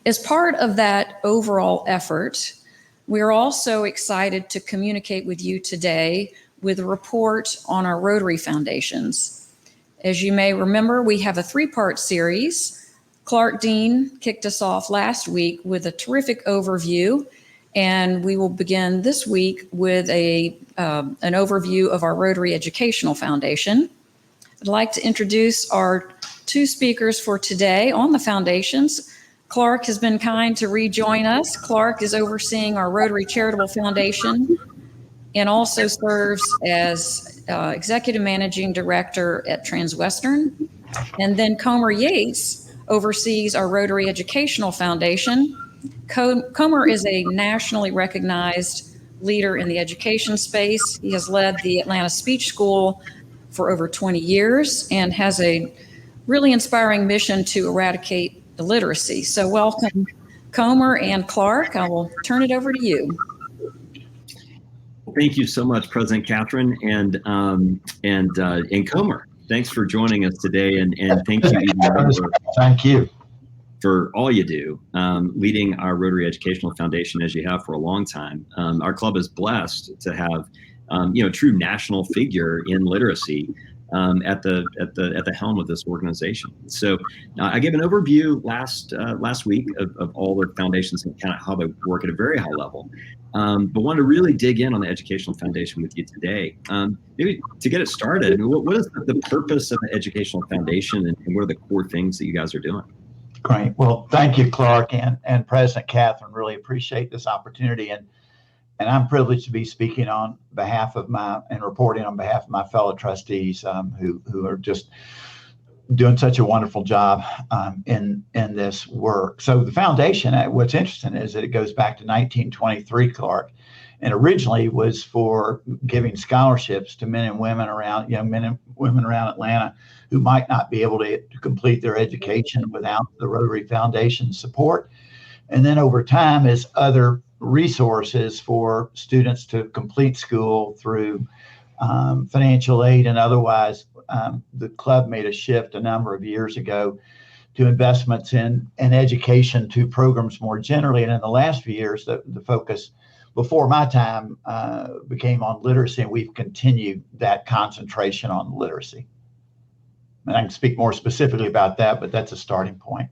As part of that overall effort, we're also excited to communicate with you today with a report on our Rotary foundations. As you may remember, we have a 3-part series. Clark Dean kicked us off last week with a terrific overview, and we will begin this week with an overview of our Rotary Educational Foundation. I'd like to introduce our 2 speakers for today on the foundations. Clark has been kind to rejoin us. Clark is overseeing our Rotary Charitable Foundation and also serves as Executive Managing Director at Transwestern. And then Comer Yates oversees our Rotary Educational Foundation. Comer is a nationally recognized leader in the education space. He has led the Atlanta Speech School for over 20 years and has a really inspiring mission to eradicate illiteracy. So welcome, Comer and Clark. I will turn it over to you. Thank you so much, President Catherine and Comer. Thanks for joining us today, and thank you. Thank you for all you do, leading our Rotary Educational Foundation as you have for a long time. Our club is blessed to have a true national figure in literacy at the helm of this organization. So I gave an overview last week of all the foundations and kind of how they work at a very high level, but wanted to really dig in on the Educational Foundation with you today. Maybe to get it started, I mean, what is the purpose of the Educational Foundation, and what are the core things that you guys are doing? Great. Well, thank you, Clark and President Catherine. Really appreciate this opportunity, and I'm privileged to be speaking on behalf of and reporting on behalf of my fellow trustees who are just doing such a wonderful job in this work. So the foundation, what's interesting is that it goes back to 1923, Clark, and originally was for giving scholarships to men and women around Atlanta who might not be able to complete their education without the Rotary Foundation support. And then over time, as other resources for students to complete school through financial aid and otherwise, the club made a shift a number of years ago to investments in education to programs more generally. And in the last few years, the focus before my time became on literacy, and we've continued that concentration on literacy. And I can speak more specifically about that, but that's a starting point.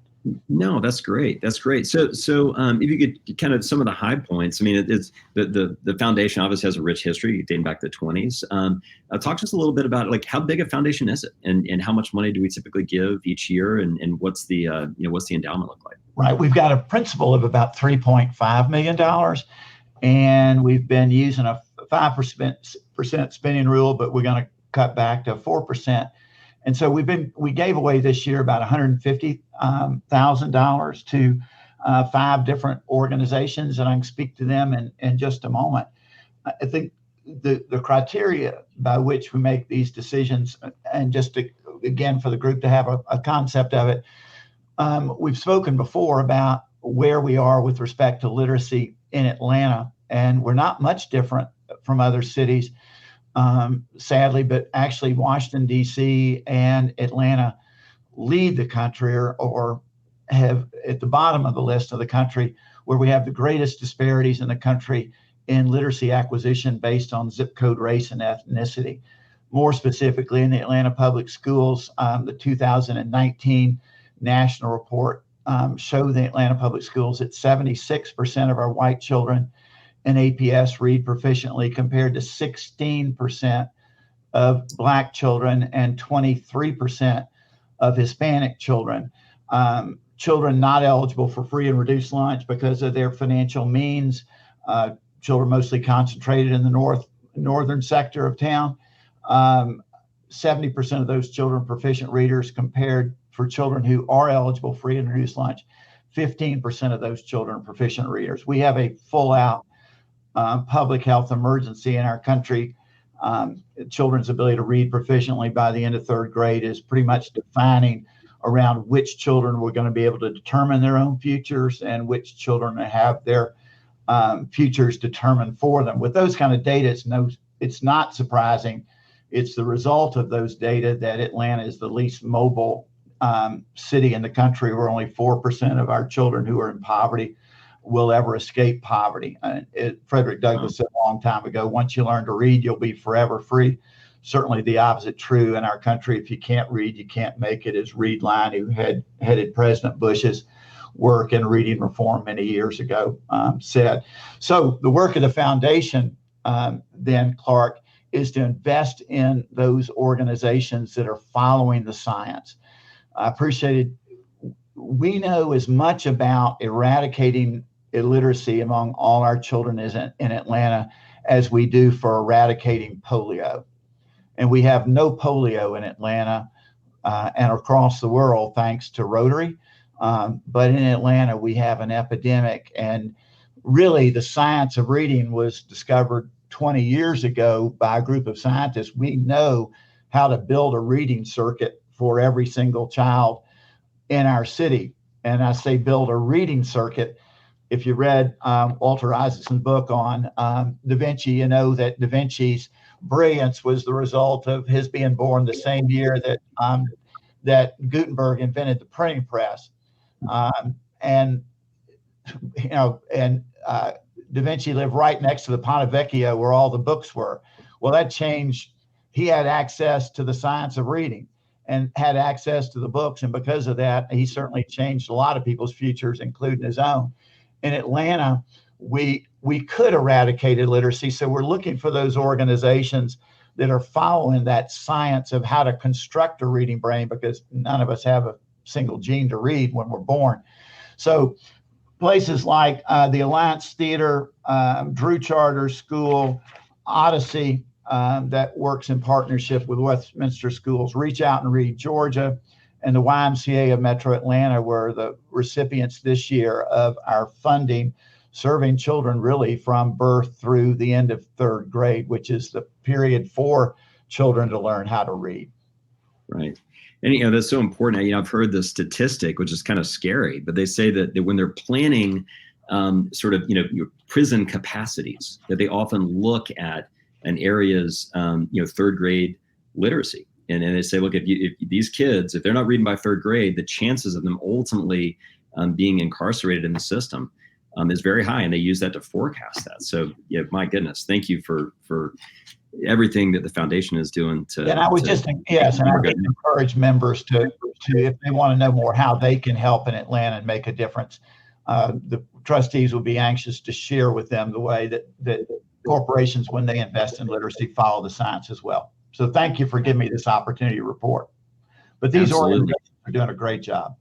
No, that's great. That's great. So if you could kind of some of the high points. I mean, it's the foundation obviously has a rich history dating back to the 20s. Talk to us a little bit about like how big a foundation is it, and how much money do we typically give each year, and what's the what's the endowment look like? Right. We've got a principal of about $3.5 million, and we've been using a 5% spending rule, but we're going to cut back to 4%. And so we gave away this year about $150,000 to 5 different organizations, and I can speak to them in just a moment. I think the criteria by which we make these decisions, and just to, again, for the group to have a concept of it, we've spoken before about where we are with respect to literacy in Atlanta, and we're not much different from other cities. Sadly, but actually Washington, D.C. and Atlanta lead the country or have at the bottom of the list of the country, where we have the greatest disparities in the country in literacy acquisition based on zip code, race, and ethnicity. More specifically, in the Atlanta Public Schools, the 2019 national report showed the Atlanta Public Schools that 76% of our white children in APS read proficiently, compared to 16% of Black children and 23% of Hispanic children. Children not eligible for free and reduced lunch because of their financial means. Children mostly concentrated in the northern sector of town. 70% of those children proficient readers, compared for children who are eligible for free and reduced lunch. 15% of those children are proficient readers. We have a full-out public health emergency in our country. Children's ability to read proficiently by the end of 3rd grade is pretty much defining around which children we're going to be able to determine their own futures and which children have their futures determined for them. With those kind of data, it's not surprising. It's the result of those data that Atlanta is the least mobile city in the country where only 4% of our children who are in poverty will ever escape poverty. Frederick Douglass said a long time ago, once you learn to read, you'll be forever free. Certainly the opposite true in our country. If you can't read, you can't make it, as Reed Line, who headed President Bush's work in reading reform many years ago, said. So the work of the foundation, then, Clark, is to invest in those organizations that are following the science. I appreciated. We know as much about eradicating illiteracy among all our children in Atlanta as we do for eradicating polio. And we have no polio in Atlanta and across the world, thanks to Rotary. But in Atlanta, we have an epidemic. And really, the science of reading was discovered 20 years ago by a group of scientists. We know how to build a reading circuit for every single child in our city. And I say build a reading circuit. If you read Walter Isaacson's book on Da Vinci, you know that Da Vinci's brilliance was the result of his being born the same year that Gutenberg invented the printing press. Da Vinci lived right next to the Ponte Vecchio where all the books were. Well, that changed. He had access to the science of reading and had access to the books. And because of that, he certainly changed a lot of people's futures, including his own. In Atlanta, we could eradicate illiteracy. So we're looking for those organizations that are following that science of how to construct a reading brain, because none of us have a single gene to read when we're born. So places like the Alliance Theater, Drew Charter School, Odyssey, that works in partnership with Westminster Schools, Reach Out and Read Georgia, and the YMCA of Metro Atlanta were the recipients this year of our funding, serving children really from birth through the end of third grade, which is the period for children to learn how to read. Right. And, that's so important. I've heard the statistic, which is kind of scary, but they say that when they're planning your prison capacities, that they often look at an area's, third grade literacy. And they say, look, if these kids, if they're not reading by third grade, the chances of them ultimately being incarcerated in the system is very high. And they use that to forecast that. So, my goodness, thank you for everything that the foundation is doing to. And I would encourage members to, if they want to know more how they can help in Atlanta and make a difference, the trustees will be anxious to share with them the way that corporations, when they invest in literacy, follow the science as well. So thank you for giving me this opportunity to report. But these organizations are doing a great job.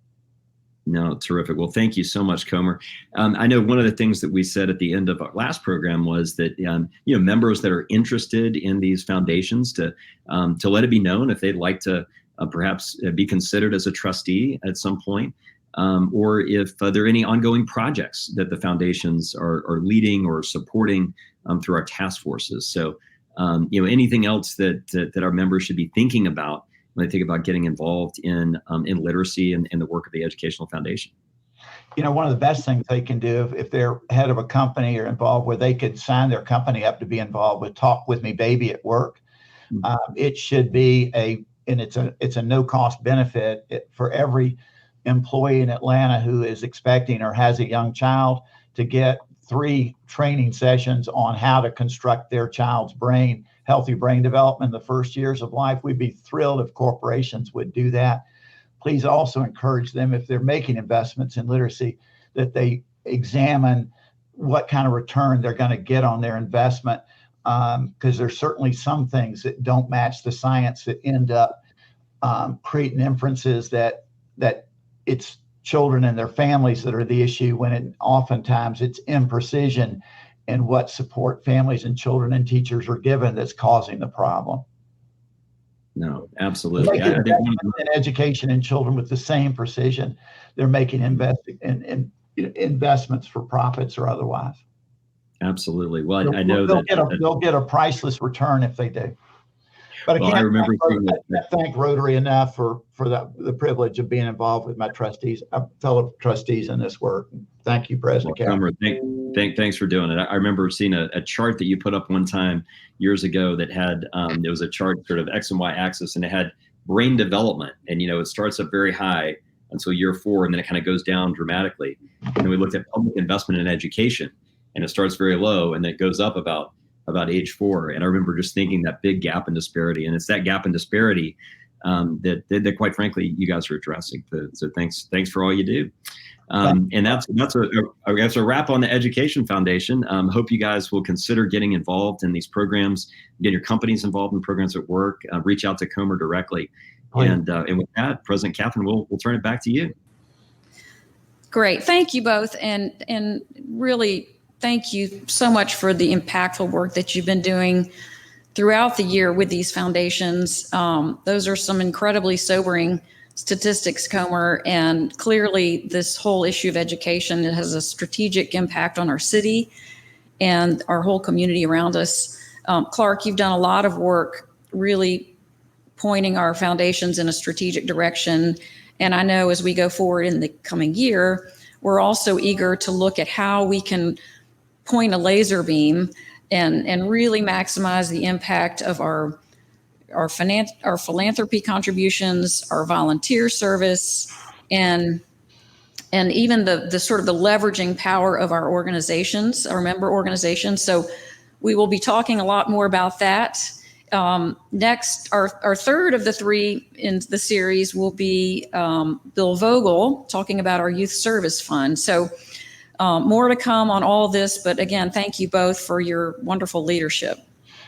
No, terrific. Well, thank you so much, Comer. I know one of the things that we said at the end of our last program was that members that are interested in these foundations to let it be known if they'd like to perhaps be considered as a trustee at some point, or if there are any ongoing projects that the foundations are leading or supporting through our task forces. So, anything else that our members should be thinking about when they think about getting involved in literacy and the work of the Educational Foundation? One of the best things they can do if they're head of a company or involved, where they could sign their company up to be involved with Talk With Me Baby at Work. It should be it's a no cost benefit for every employee in Atlanta who is expecting or has a young child to get 3 training sessions on how to construct their child's brain, healthy brain development in the first years of life. We'd be thrilled if corporations would do that. Please also encourage them, if they're making investments in literacy, that they examine what kind of return they're going to get on their investment, because there's certainly some things that don't match the science that end up creating inferences that it's children and their families that are the issue, when oftentimes it's imprecision in what support families and children and teachers are given that's causing the problem. No, absolutely. I think in education and children with the same precision, they're making investments for profits or otherwise. Absolutely. Well, they'll get a priceless return if they do. But again, I remember thank Rotary enough for the privilege of being involved with my fellow trustees in this work. Thank you, President Cameron. Thanks for doing it. I remember seeing a chart that you put up one time years ago that had it was a chart sort of X and Y axis, and it had brain development. And, it starts up very high until year 4, and then it kind of goes down dramatically. And then we looked at public investment in education, and it starts very low and then it goes up about age 4. And I remember just thinking that big gap in disparity, and it's that gap in disparity that quite frankly you guys are addressing. So thanks for all you do. And that's a wrap on the Education Foundation. Hope you guys will consider getting involved in these programs, get your companies involved in programs at work, reach out to Comer directly. And with that, President Catherine, we'll turn it back to you. Great. Thank you both. And really, thank you so much for the impactful work that you've been doing throughout the year with these foundations. Those are some incredibly sobering statistics, Comer, and clearly this whole issue of education, it has a strategic impact on our city and our whole community around us. Clark, you've done a lot of work really pointing our foundations in a strategic direction. And I know as we go forward in the coming year, we're also eager to look at how we can point a laser beam and really maximize the impact of our philanthropy contributions, our volunteer service, and even the sort of the leveraging power of our organizations, our member organizations. So we will be talking a lot more about that. Next, our third of the 3 in the series will be Bill Vogel talking about our youth service fund. So more to come on all this, but again, thank you both for your wonderful leadership.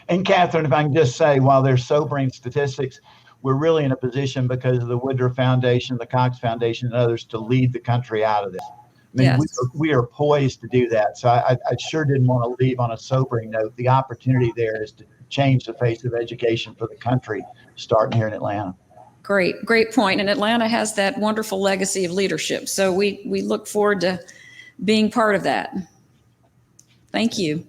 And Catherine, if I can just say, while there's sobering statistics, we're really in a position because of the Woodruff Foundation, the Cox Foundation, and others to lead the country out of this. I mean, Yes. we are poised to do that. So I sure didn't want to leave on a sobering note. The opportunity there is to change the face of education for the country, starting here in Atlanta. Great point. And Atlanta has that wonderful legacy of leadership. So we look forward to being part of that. Thank you.